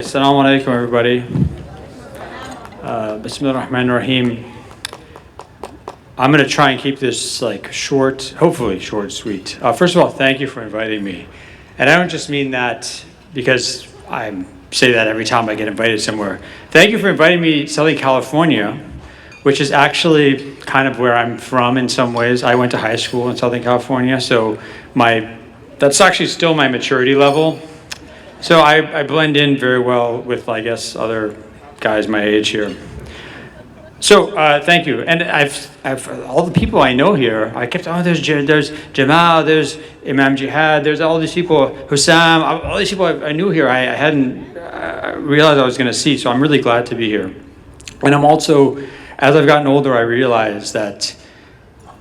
Assalamu alaikum, everybody. Bismillah ar-Rahman ar-Rahim. I'm going to try and keep this short, hopefully short, sweet. First of all, thank you for inviting me. And I don't just mean that because I say that every time I get invited somewhere. Thank you for inviting me to Southern California, which is actually kind of where I'm from in some ways. I went to high school in Southern California, so that's actually still my maturity level. So I blend in very well with, I guess, other guys my age here. So thank you. And I've all the people I know here, I kept, there's Jamal, there's Imam Jihad, there's all these people, Hussam, all these people I knew here, I hadn't realized I was going to see, so I'm really glad to be here. And I'm also, as I've gotten older, I realized that,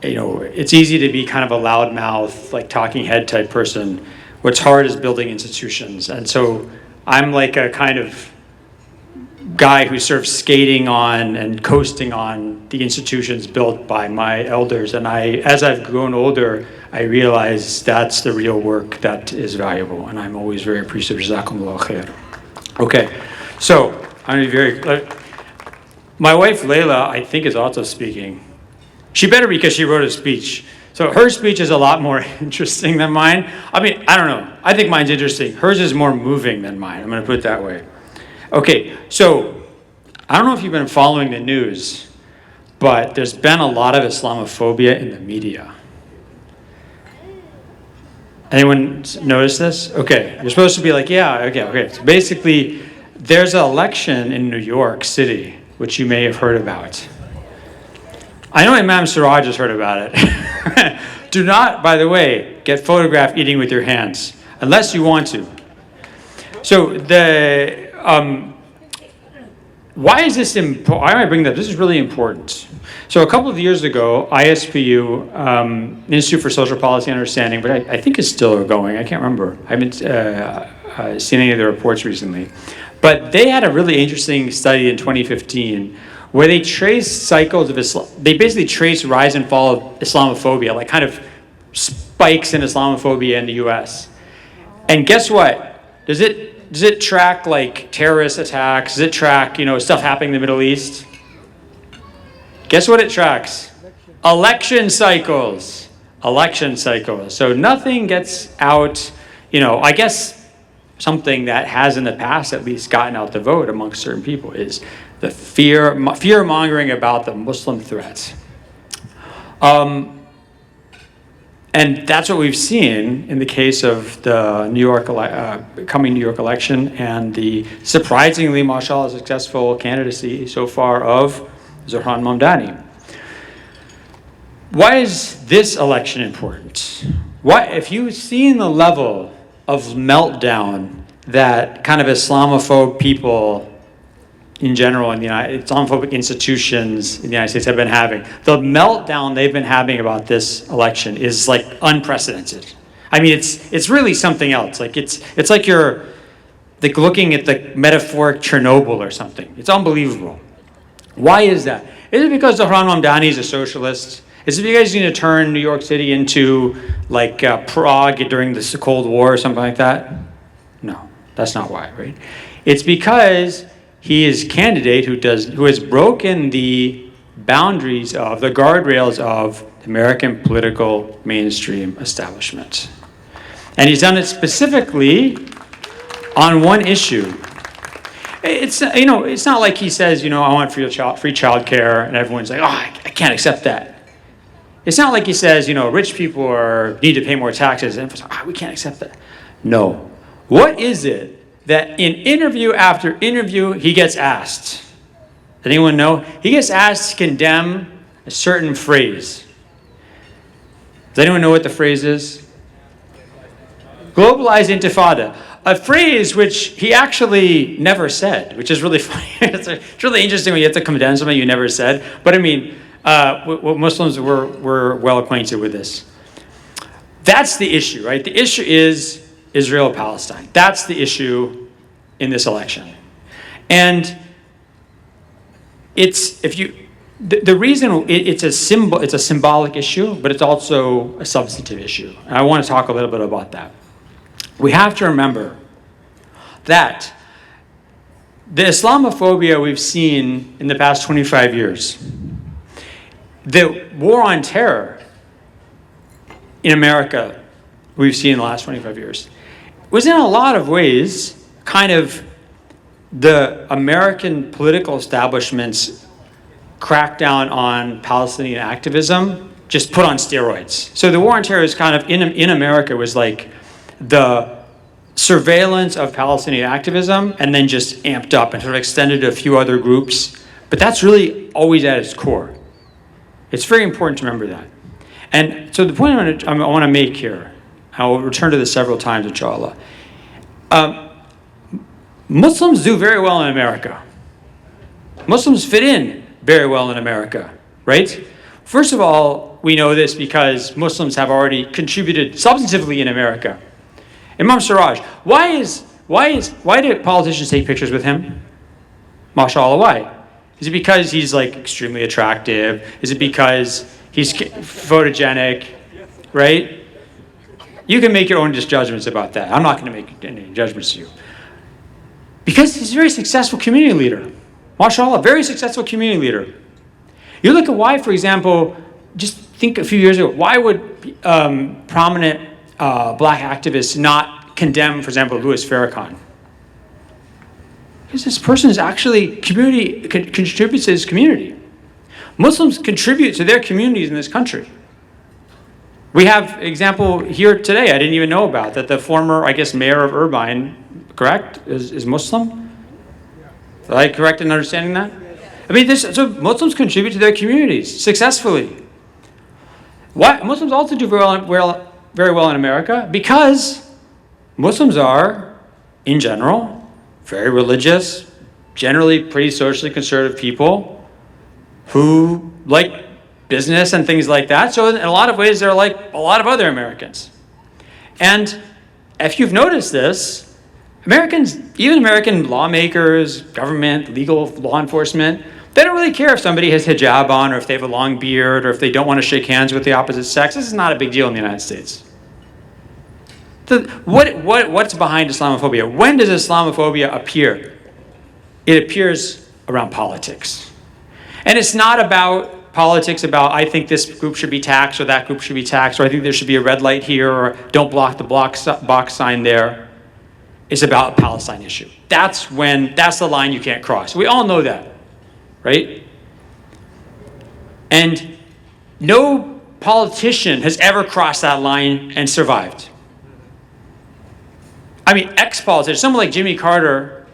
it's easy to be kind of a loudmouth, talking head type person. What's hard is building institutions. And so I'm like a kind of guy who's sort of skating on and coasting on the institutions built by my elders. And as I've grown older, I realize that's the real work that is valuable. And I'm always very appreciative. Jazakumullah khair. Okay, so I'm going to be very, my wife Layla, I think, is also speaking. She better, because she wrote a speech. So her speech is a lot more interesting than mine. I mean, I don't know. I think mine's interesting. Hers is more moving than mine. I'm going to put it that way. Okay, so I don't know if you've been following the news, but there's been a lot of Islamophobia in the media. Anyone notice this? Okay, you're supposed to be like, yeah, okay. So basically, there's an election in New York City, which you may have heard about. I know Imam Siraj has heard about it. Do not, by the way, get photographed eating with your hands, unless you want to. So why is this important? Why am I bringing that up? This is really important. So a couple of years ago, ISPU, Institute for Social Policy and Understanding, but I think it's still going. I can't remember. I haven't seen any of the reports recently. But they had a really interesting study in 2015 where they traced cycles of Islam. They basically traced rise and fall of Islamophobia, like kind of spikes in Islamophobia in the US. And guess what? Does it track like terrorist attacks? Does it track, stuff happening in the Middle East? Guess what it tracks? Election cycles. Election cycles. So nothing gets out, I guess something that has in the past at least gotten out the vote amongst certain people is the fear-mongering about the Muslim threat. And that's what we've seen in the case of the coming New York election and the surprisingly, mashallah, successful candidacy so far of Zohran Mamdani. Why is this election important? If you've seen the level of meltdown that kind of Islamophobe people in general in the Islamophobic institutions in the United States have been having, the meltdown they've been having about this election is like unprecedented. I mean, it's really something else. It's like you're looking at the metaphoric Chernobyl or something. It's unbelievable. Why is that? Is it because Zohran Mamdani is a socialist? Is it because he's going to turn New York City into Prague during the Cold War or something like that? No, that's not why, right? It's because he is a candidate who has broken the boundaries of the guardrails of the American political mainstream establishment. And he's done it specifically on one issue. It's not like he says, I want free child care, and everyone's like, I can't accept that. It's not like he says, rich people need to pay more taxes, and we can't accept that. No. What is it that in interview after interview he gets asked? Does anyone know? He gets asked to condemn a certain phrase. Does anyone know what the phrase is? Globalized intifada. A phrase which he actually never said, which is really funny. It's really interesting when you have to condemn something you never said. But I mean, Muslims were well acquainted with this. That's the issue, right? The issue is Israel-Palestine. That's the issue in this election. And the reason it's a symbolic issue, but it's also a substantive issue. And I want to talk a little bit about that. We have to remember that the Islamophobia we've seen in the past 25 years, the war on terror in America we've seen in the last 25 years, was in a lot of ways kind of the American political establishment's crackdown on Palestinian activism just put on steroids. So the war on terror is kind of, in America, was like the surveillance of Palestinian activism and then just amped up and sort of extended to a few other groups. But that's really always at its core. It's very important to remember that. And so the point I want to make here, I'll return to this several times, inshallah. Muslims do very well in America. Muslims fit in very well in America, right? First of all, we know this because Muslims have already contributed substantively in America. Imam Siraj, why do politicians take pictures with him? MashaAllah, why? Is it because he's like extremely attractive? Is it because he's photogenic, right? You can make your own judgments about that. I'm not going to make any judgments to you. Because he's a very successful community leader. MashaAllah, very successful community leader. You look at why, for example, just think a few years ago, why would prominent black activists not condemn, for example, Louis Farrakhan? Because this person is actually contributes to his community. Muslims contribute to their communities in this country. We have example here today I didn't even know about, that the former, I guess, mayor of Irvine, correct, is Muslim? Am I correct in understanding that? I mean, so Muslims contribute to their communities successfully. Why? Muslims also do very well in America because Muslims are, in general, very religious, generally pretty socially conservative people who like business and things like that. So in a lot of ways, they're like a lot of other Americans. And if you've noticed this, Americans, even American lawmakers, government, legal law enforcement, they don't really care if somebody has hijab on or if they have a long beard or if they don't want to shake hands with the opposite sex. This is not a big deal in the United States. What's behind Islamophobia? When does Islamophobia appear? It appears around politics. And it's not about politics about, I think this group should be taxed or that group should be taxed, or I think there should be a red light here, or don't block the box sign there. It's about a Palestine issue. That's the line you can't cross. We all know that, right? And no politician has ever crossed that line and survived. I mean, ex-politicians, someone like Jimmy Carter,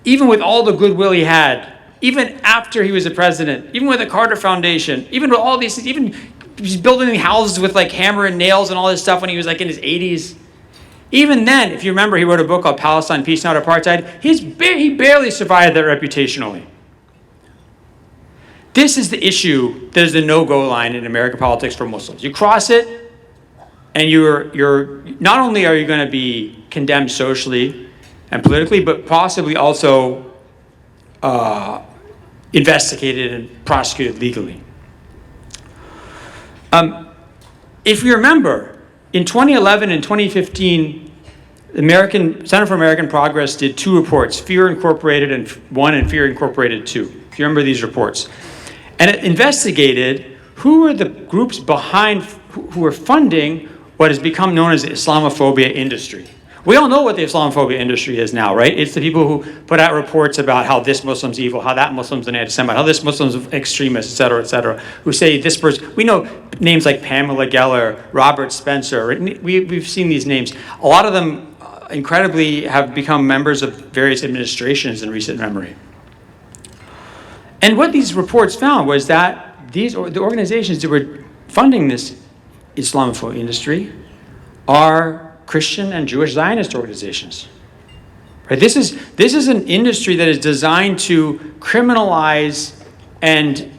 even with all the goodwill he had, even after he was a president, even with the Carter Foundation, even with all these things, even he's building houses with like hammer and nails and all this stuff when he was like in his 80s. Even then, if you remember, he wrote a book called Palestine, Peace, Not Apartheid. He barely survived that reputationally. This is the issue that is the no-go line in American politics for Muslims. You cross it, and you're not only are you going to be condemned socially and politically, but possibly also investigated and prosecuted legally. If you remember, in 2011 and 2015, the American Center for American Progress did two reports, Fear Incorporated 1 and Fear Incorporated 2, if you remember these reports. And it investigated who were the groups behind, who were funding what has become known as the Islamophobia industry. We all know what the Islamophobia industry is now, right? It's the people who put out reports about how this Muslim's evil, how that Muslim's an anti-Semite, how this Muslim's an extremist, et cetera, who say this person. We know names like Pamela Geller, Robert Spencer. We've seen these names. A lot of them, incredibly, have become members of various administrations in recent memory. And what these reports found was that the organizations that were funding this Islamophobia industry are Christian and Jewish Zionist organizations. Right? This is an industry that is designed to criminalize and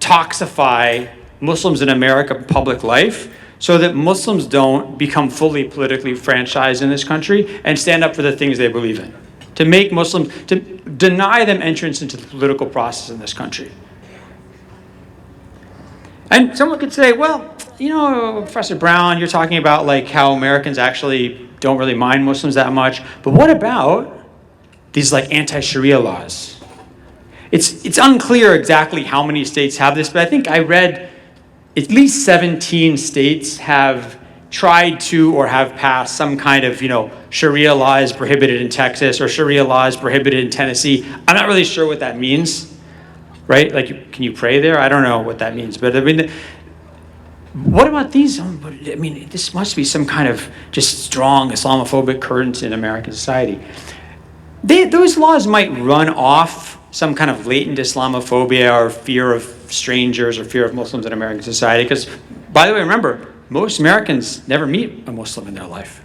toxify Muslims in American public life so that Muslims don't become fully politically franchised in this country and stand up for the things they believe in. To make Muslims, to deny them entrance into the political process in this country. And someone could say, well, you know, Professor Brown, you're talking about like how Americans actually don't really mind Muslims that much. But what about these like anti-Sharia laws. It's unclear exactly how many states have this, but I think I read at least 17 states have tried to or have passed some kind of, Sharia laws prohibited in Texas or Sharia laws prohibited in Tennessee. I'm not really sure what that means, right? Like, can you pray there? I don't know what that means. But I mean, what about these? I mean, this must be some kind of just strong Islamophobic current in American society. Those laws might run off some kind of latent Islamophobia or fear of strangers or fear of Muslims in American society. Because, by the way, remember, most Americans never meet a Muslim in their life.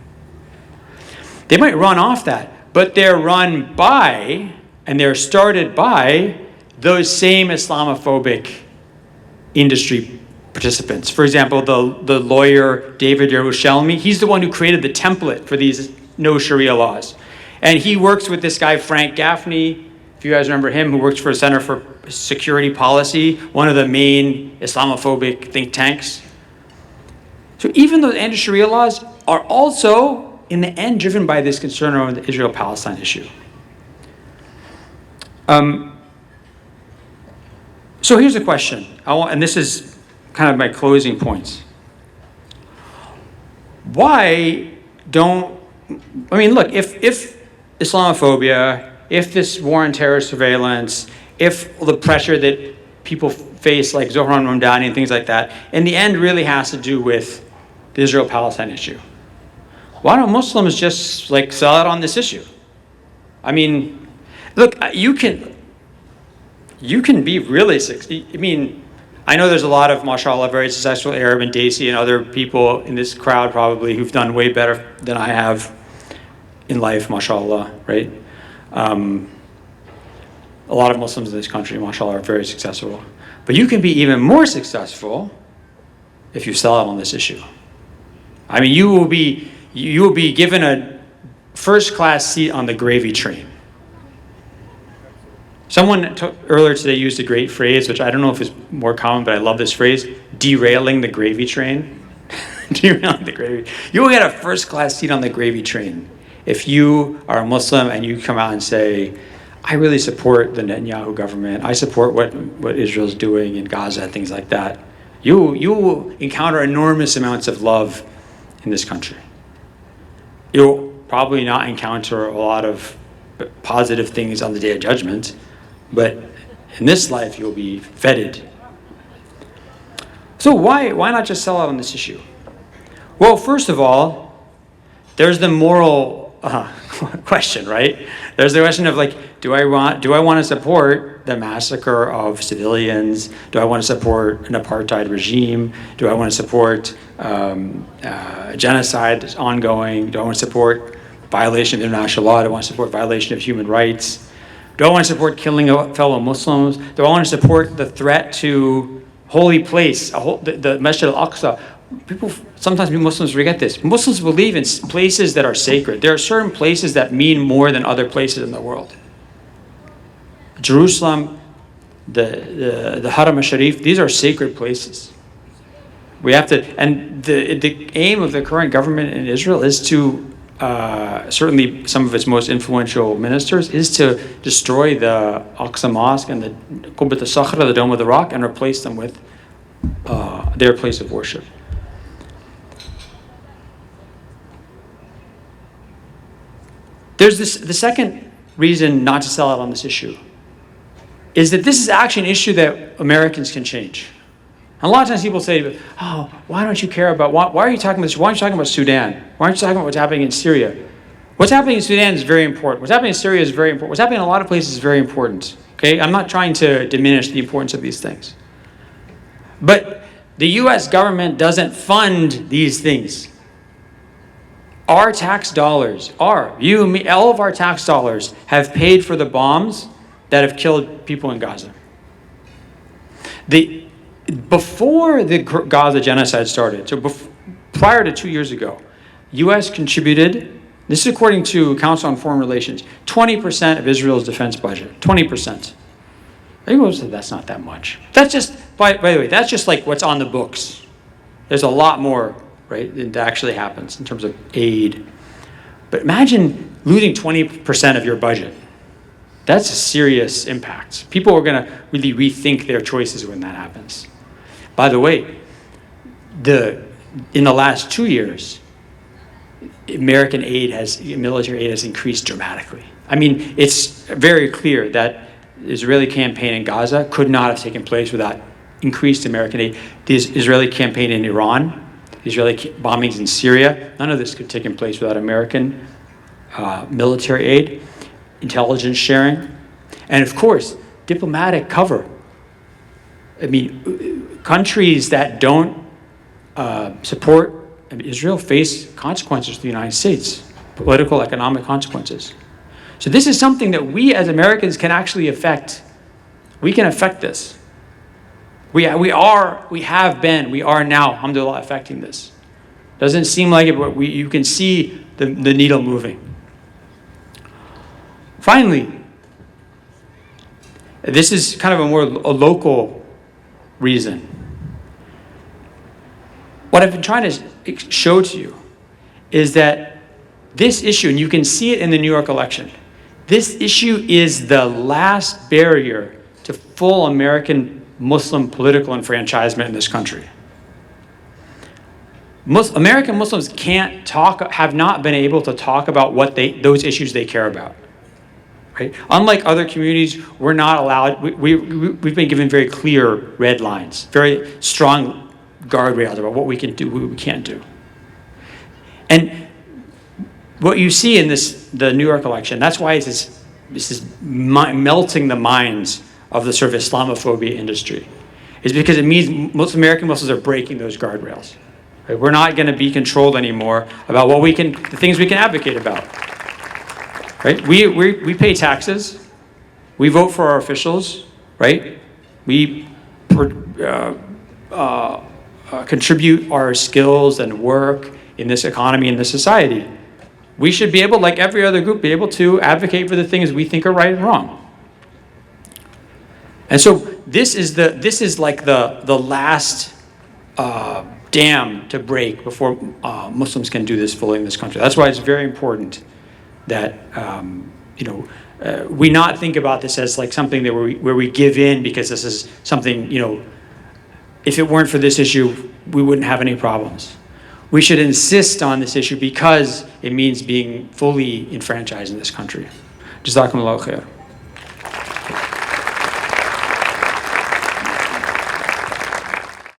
They might run off that, but they're run by, and they're started by, those same Islamophobic industry participants. For example, the lawyer David Yerushalmi, he's the one who created the template for these no Sharia laws. And he works with this guy, Frank Gaffney, if you guys remember him, who works for the Center for Security Policy, one of the main Islamophobic think tanks. So even those anti-Sharia laws are also, in the end, driven by this concern over the Israel-Palestine issue. So here's the question, and this is kind of my closing points. Why don't, look, if Islamophobia, if this war on terror surveillance, if the pressure that people face, like Zohran Ramdani and things like that, in the end really has to do with the Israel-Palestine issue. Why don't Muslims just sell out on this issue? I mean, look, you can be really successful. I know there's a lot of, mashallah, very successful Arab and Desi and other people in this crowd probably who've done way better than I have in life, mashallah, right? A lot of Muslims in this country, mashallah, are very successful. But you can be even more successful if you sell out on this issue. You will be given a first-class seat on the gravy train. Someone earlier today used a great phrase, which I don't know if it's more common, but I love this phrase, derailing the gravy train. Derailing the gravy. You will get a first-class seat on the gravy train if you are a Muslim and you come out and say, I really support the Netanyahu government. I support what Israel's doing in Gaza and things like that. You will encounter enormous amounts of love in this country. You'll probably not encounter a lot of positive things on the Day of Judgment, but in this life you'll be feted. So why not just sell out on this issue? Well, first of all, there's the moral question, right? There's the question of do I want to support the massacre of civilians? Do I want to support an apartheid regime? Do I want to support genocide that's ongoing? Do I want to support violation of international law? Do I want to support violation of human rights? Do I want to support killing fellow Muslims? Do I want to support the threat to holy place, the Masjid al-Aqsa? Sometimes Muslims forget this. Muslims believe in places that are sacred. There are certain places that mean more than other places in the world. Jerusalem, the Haram al-Sharif, these are sacred places. We have to, and the aim of the current government in Israel is to, certainly some of its most influential ministers, is to destroy the Aqsa Mosque and the Qubbat al-Sakhra, the Dome of the Rock, and replace them with their place of worship. There's the second reason not to sell out on this issue is that this is actually an issue that Americans can change. And a lot of times people say, oh, why don't you care about, why are you talking about this? Why aren't you talking about Sudan? Why aren't you talking about what's happening in Syria? What's happening in Sudan is very important. What's happening in Syria is very important. What's happening in a lot of places is very important. Okay? I'm not trying to diminish the importance of these things. But the US government doesn't fund these things. Our tax dollars, you, me, all of our tax dollars have paid for the bombs that have killed people in Gaza. Before the Gaza genocide started, so prior to 2 years ago, U.S. contributed, this is according to Council on Foreign Relations, 20% of Israel's defense budget, 20%. Everyone said that's not that much. That's just, by the way, that's just what's on the books. There's a lot more, right, that actually happens in terms of aid. But imagine losing 20% of your budget. That's a serious impact. People are going to really rethink their choices when that happens. By the way, in the last 2 years, American military aid has increased dramatically. I mean, it's very clear that the Israeli campaign in Gaza could not have taken place without increased American aid. The Israeli campaign in Iran, the Israeli bombings in Syria, none of this could have taken place without American military aid, intelligence sharing, and of course, diplomatic cover. I mean, countries that don't support Israel face consequences to the United States, political, economic consequences. So this is something that we as Americans can actually affect. We can affect this. We have been, we are now, alhamdulillah, affecting this. Doesn't seem like it, but you can see the needle moving. Finally, this is kind of a local reason. What I've been trying to show to you is that this issue, and you can see it in the New York election, this issue is the last barrier to full American Muslim political enfranchisement in this country. American Muslims have not been able to talk about those issues they care about. Right? Unlike other communities, we're not allowed, we've been given very clear red lines, very strong guardrails about what we can do, what we can't do. And what you see in the New York election, that's why this is melting the minds of the sort of Islamophobia industry, is because it means most American Muslims are breaking those guardrails. Right? We're not going to be controlled anymore about the things we can advocate about. Right? We pay taxes. We vote for our officials. Right? We contribute our skills and work in this economy, in this society. We should be able, like every other group, be able to advocate for the things we think are right and wrong. And so this is like the last dam to break before Muslims can do this fully in this country. That's why it's very important that we not think about this as like something that where we give in because this is something, if it weren't for this issue, we wouldn't have any problems. We should insist on this issue because it means being fully enfranchised in this country. Jazakumullahu khair.